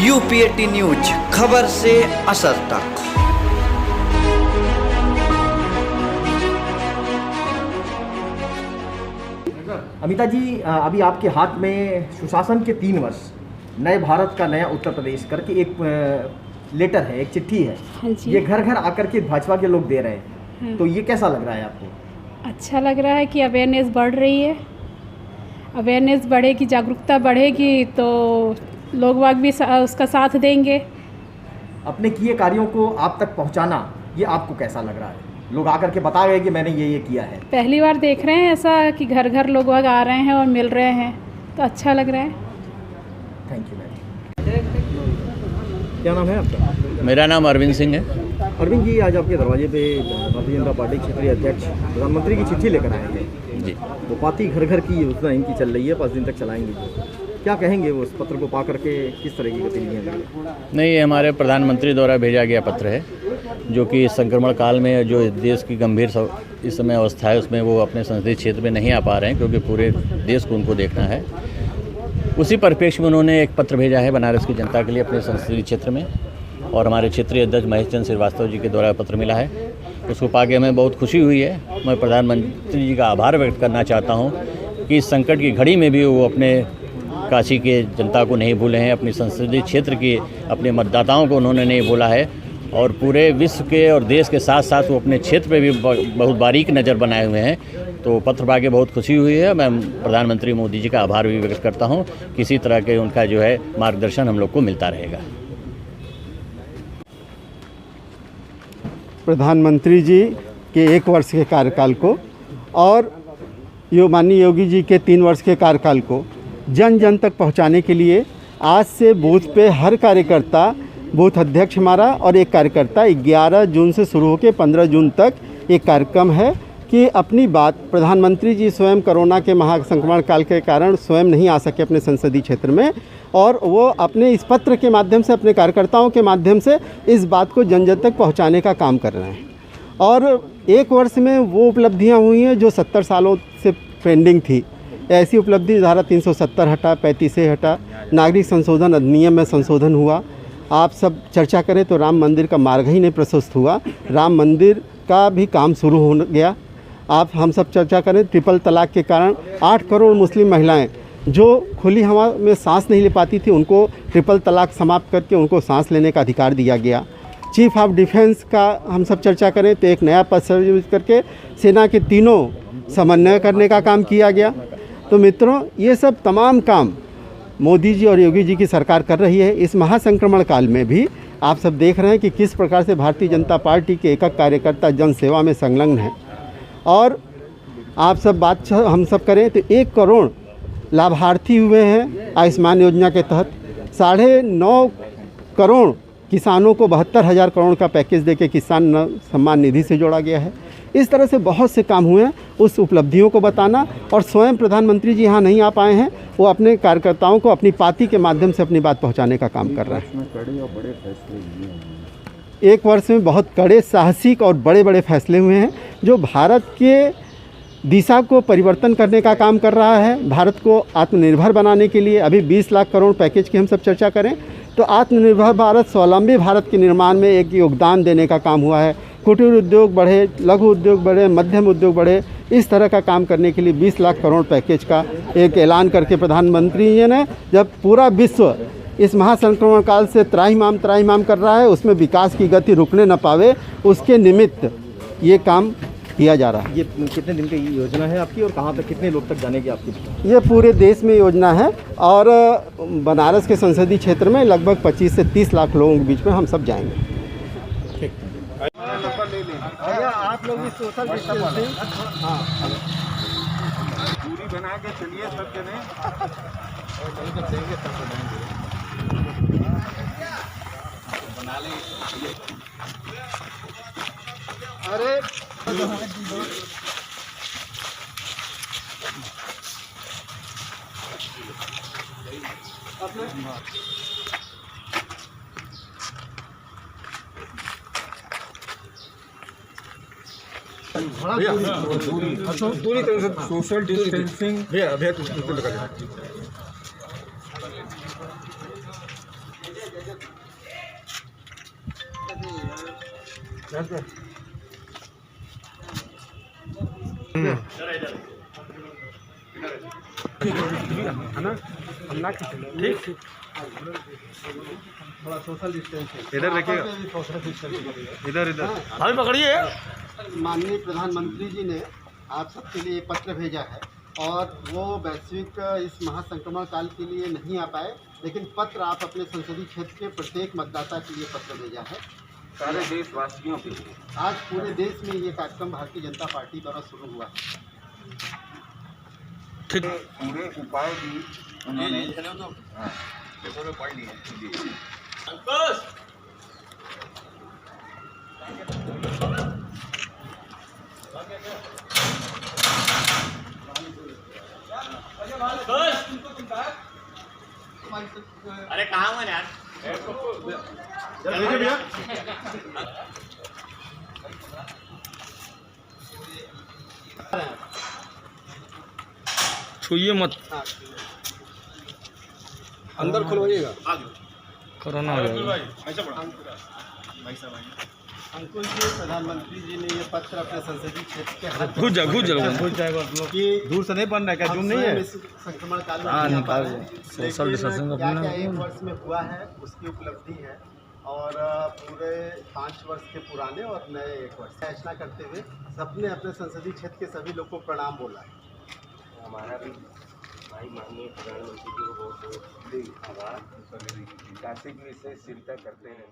यूपीएटी news, खबर से असर तक। अमिता जी, अभी आपके हाथ में सुशासन के 3 वर्ष, नए भारत का नया उत्तर प्रदेश करके एक लेटर है, एक चिट्ठी है। हाँ जी। ये घर घर आकर के भाजपा के लोग दे रहे हैं। हाँ। तो ये कैसा लग रहा है आपको? अच्छा लग रहा है कि अवेयरनेस बढ़ रही है। अवेयरनेस बढ़ेगी, जागरूकता बढ़ेगी तो लोग वाग भी उसका साथ देंगे। अपने किए कार्यों को आप तक पहुंचाना, ये आपको कैसा लग रहा है? लोग आकर के बता गए कि मैंने ये किया है। पहली बार देख रहे हैं ऐसा कि घर घर लोग वाग आ रहे हैं और मिल रहे हैं, तो अच्छा लग रहा है। Thank you ma'am. क्या नाम है आपका? मेरा नाम अरविंद सिंह है। अरविंद जी, आज आपके दरवाजे पे भारतीय जनता पार्टी क्षेत्रीय अध्यक्ष प्रधानमंत्री की चिट्ठी लेकर आए हैं जी। वो पार्टी घर घर की योजना इनकी चल रही है, 5 दिन तक चलाएंगे। क्या कहेंगे वो उस पत्र को पा करके, किस तरह की गतिविधियाँ करेंगे? नहीं, ये हमारे प्रधानमंत्री द्वारा भेजा गया पत्र है, जो कि संक्रमण काल में जो देश की गंभीर इस समय अवस्था है, उसमें वो अपने संसदीय क्षेत्र में नहीं आ पा रहे हैं, क्योंकि पूरे देश को उनको देखना है। उसी परिप्रेक्ष्य में उन्होंने एक पत्र भेजा है बनारस की जनता के लिए अपने संसदीय क्षेत्र में, और हमारे क्षेत्रीय अध्यक्ष महेश चंद्र श्रीवास्तव जी के द्वारा पत्र मिला है। उसको पाके हमें बहुत खुशी हुई है। मैं प्रधानमंत्री जी का आभार व्यक्त करना चाहता हूँ कि इस संकट की घड़ी में भी वो अपने काशी के जनता को नहीं भूले हैं, अपनी संसदीय क्षेत्र की अपने मतदाताओं को उन्होंने नहीं भूला है, और पूरे विश्व के और देश के साथ साथ वो अपने क्षेत्र पे भी बहुत बारीक नज़र बनाए हुए हैं। तो पत्र पाके बहुत खुशी हुई है। मैं प्रधानमंत्री मोदी जी का आभार भी व्यक्त करता हूँ। किसी तरह के उनका जो है मार्गदर्शन हम लोग को मिलता रहेगा। प्रधानमंत्री जी के 1 वर्ष के कार्यकाल को और माननीय योगी जी के 3 वर्ष के कार्यकाल को जन जन तक पहुंचाने के लिए आज से बूथ पे हर कार्यकर्ता, बूथ अध्यक्ष हमारा और एक कार्यकर्ता 11 जून से शुरू होकर 15 जून तक एक कार्यक्रम है कि अपनी बात, प्रधानमंत्री जी स्वयं कोरोना के महासंक्रमण काल के कारण स्वयं नहीं आ सके अपने संसदीय क्षेत्र में, और वो अपने इस पत्र के माध्यम से, अपने कार्यकर्ताओं के माध्यम से इस बात को जन जन तक पहुंचाने का काम कर रहे हैं। और 1 वर्ष में वो उपलब्धियां हुई हैं जो 70 सालों से पेंडिंग थी। ऐसी उपलब्धि धारा 370 हटा, 35A हटा, नागरिक संशोधन अधिनियम में संशोधन हुआ। आप सब चर्चा करें तो राम मंदिर का मार्ग ही नहीं प्रशस्त हुआ, राम मंदिर का भी काम शुरू हो गया। हम सब चर्चा करें, ट्रिपल तलाक के कारण 8 करोड़ मुस्लिम महिलाएं जो खुली हवा में सांस नहीं ले पाती थी, उनको ट्रिपल तलाक समाप्त करके उनको सांस लेने का अधिकार दिया गया। चीफ ऑफ डिफेंस का हम सब चर्चा करें तो एक नया पद सृजित करके सेना के तीनों समन्वय करने का काम किया गया। तो मित्रों, ये सब तमाम काम मोदी जी और योगी जी की सरकार कर रही है। इस महासंक्रमण काल में भी आप सब देख रहे हैं कि किस प्रकार से भारतीय जनता पार्टी के एक कार्यकर्ता जन सेवा में संलग्न है। और आप सब बात हम सब करें तो 1 करोड़ लाभार्थी हुए हैं आयुष्मान योजना के तहत। 9.5 करोड़ किसानों को 72,000 करोड़ का पैकेज देके किसान सम्मान निधि से जोड़ा गया है। इस तरह से बहुत से काम हुए हैं। उस उपलब्धियों को बताना, और स्वयं प्रधानमंत्री जी यहाँ नहीं आ पाए हैं, वो अपने कार्यकर्ताओं को अपनी पार्टी के माध्यम से अपनी बात पहुँचाने का काम कर रहे हैं। 1 वर्ष में बहुत कड़े, साहसिक और बड़े बड़े फैसले हुए हैं जो भारत के दिशा को परिवर्तन करने का काम कर रहा है। भारत को आत्मनिर्भर बनाने के लिए अभी 20 लाख करोड़ पैकेज की हम सब चर्चा करें तो आत्मनिर्भर भारत, स्वावलंबी भारत के निर्माण में एक योगदान देने का काम हुआ है। कुटीर उद्योग बढ़े, लघु उद्योग बढ़े, मध्यम उद्योग बढ़े, इस तरह का काम करने के लिए 20 लाख करोड़ पैकेज का एक ऐलान करके प्रधानमंत्री जी ने, जब पूरा विश्व इस महासंक्रमण काल से त्राहिमाम कर रहा है, उसमें विकास की गति रुकने न पावे, उसके निमित्त ये काम किया जा रहा है। ये कितने दिन की योजना है आपकी, और कहाँ तक, कितने लोग तक जाने की आपकी? ये पूरे देश में योजना है, और बनारस के संसदीय क्षेत्र में लगभग 25 से 30 लाख लोगों के बीच में हम सब जाएंगे। आप लोग भी सोशल डिस्टेंसिंग दूरी बना के चलिए सब जने। बना लेंगे। अरे दूरी सोशल डिस्टेंसिंग भैया इधर देखिएगा, इधर इधर अभी पकड़िए। माननीय प्रधानमंत्री जी ने आप सबके लिए पत्र भेजा है और वो वैश्विक इस महासंक्रमण काल के लिए नहीं आ पाए, लेकिन पत्र आप अपने संसदीय क्षेत्र के प्रत्येक मतदाता के लिए पत्र भेजा है। सारे देशवासियों के लिए आज पूरे देश में ये कार्यक्रम भारतीय जनता पार्टी द्वारा शुरू हुआ है। पूरे उपाय भी उन्होंने पढ़ लिए। अरे कहाँ हुआ यार? छुइए मत, अंदर खुलवाइएगा, कोरोना हो जाएगा। अंकुश जी, प्रधानमंत्री जी ने ये पत्र अपने संसदीय क्षेत्र के हर घुस जाएगा कि दूर से नहीं बन रहा है, क्या जूम नहीं है? संक्रमण काल में हाँ, नहीं आ पा निकाल रहे दो। हैं। सोशल लेकिन डिस्टेंसिंग क्या अपना। क्या एक वर्ष में हुआ है उसकी उपलब्धि है और पूरे 5 वर्ष के पुराने और नए 1 वर्ष फैसला करते हुए सबने अपने संसदीय क्षेत्र के सभी लोग को प्रणाम बोला है। हमारा भी भाई माननीय प्रधानमंत्री जी को बहुत बहुत आभार। नासिक में से चिंता करते हैं।